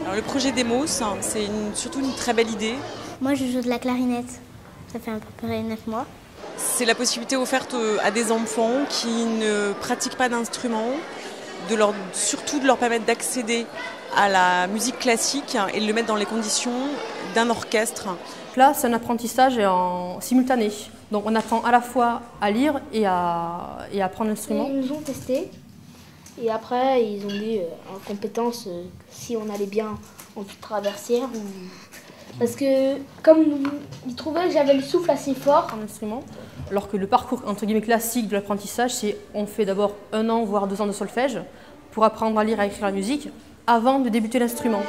Alors, le projet Demos, c'est surtout une très belle idée. Moi, je joue de la clarinette. Ça fait à peu près 9 mois. C'est la possibilité offerte à des enfants qui ne pratiquent pas d'instrument, surtout de leur permettre d'accéder à la musique classique et de le mettre dans les conditions d'un orchestre. Là, c'est un apprentissage en simultané. Donc on apprend à la fois à lire et à apprendre l'instrument. Ils nous ont testé et après ils ont dit en compétence si on allait bien en flûte traversière. Parce que comme ils trouvaient que j'avais le souffle assez fort en instrument, alors que le parcours entre guillemets classique de l'apprentissage, c'est on fait d'abord 1 an voire 2 ans de solfège pour apprendre à lire et à écrire la musique avant de débuter l'instrument.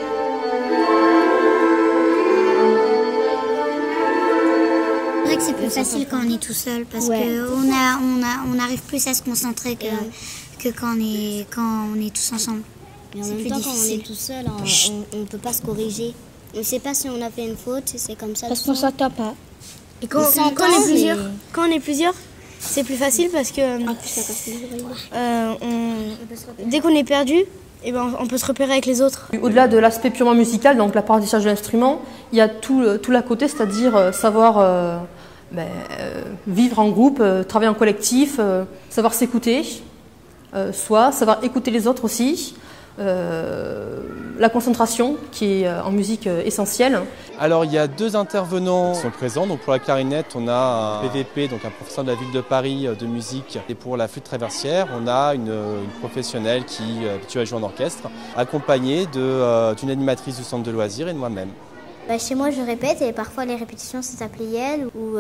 C'est vrai que c'est plus facile quand on est tout seul parce qu'on arrive plus à se concentrer que quand on est tous ensemble. Mais en même temps, quand on est tout seul, on ne peut pas se corriger. On ne sait pas si on a fait une faute, c'est comme ça. parce qu'on s'entend pas. Et quand on est plusieurs, c'est plus facile parce que dès qu'on est perdu, eh ben, on peut se repérer avec les autres. Au-delà de l'aspect purement musical, donc l'apprentissage de l'instrument, il y a tout l'à côté, c'est-à-dire savoir vivre en groupe, travailler en collectif, savoir s'écouter, savoir écouter les autres aussi. La concentration qui est en musique essentielle. Alors il y a 2 intervenants qui sont présents. Donc pour la clarinette, on a un PVP, donc un professeur de la ville de Paris de musique. Et pour la flûte traversière, on a une professionnelle qui est habituée à jouer en orchestre, accompagnée d'une animatrice du centre de loisirs et de moi-même. Chez moi, je répète et parfois les répétitions, c'est à Pleyel ou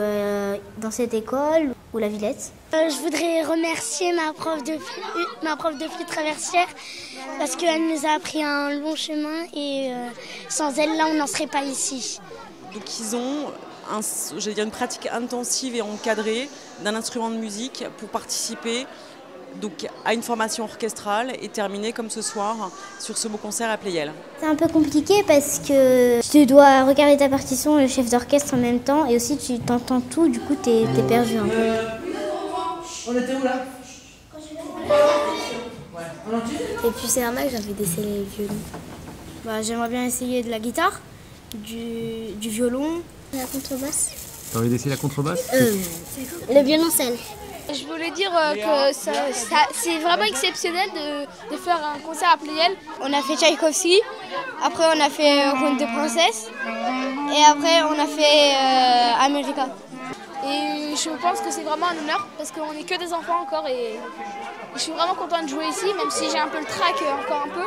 dans cette école ou la Villette. Je voudrais remercier ma prof de flûte traversière parce qu'elle nous a appris un long chemin et sans elle, là, on n'en serait pas ici. Donc ils ont une pratique intensive et encadrée d'un instrument de musique pour participer à une formation orchestrale et terminer comme ce soir sur ce beau concert à Pleyel. C'est un peu compliqué parce que tu dois regarder ta partition et le chef d'orchestre en même temps et aussi tu t'entends tout, du coup t'es perdu un peu. On était où là? Et puis c'est normal que j'ai envie d'essayer le violon. J'aimerais bien essayer de la guitare, du violon, la contrebasse. T'as envie d'essayer la contrebasse? Le violoncelle. Je voulais dire que c'est vraiment exceptionnel de faire un concert à Pleyel. On a fait Tchaïkovski, après on a fait Conte de princesse et après on a fait America. Et je pense que c'est vraiment un honneur parce qu'on n'est que des enfants encore et je suis vraiment contente de jouer ici, même si j'ai un peu le trac encore un peu.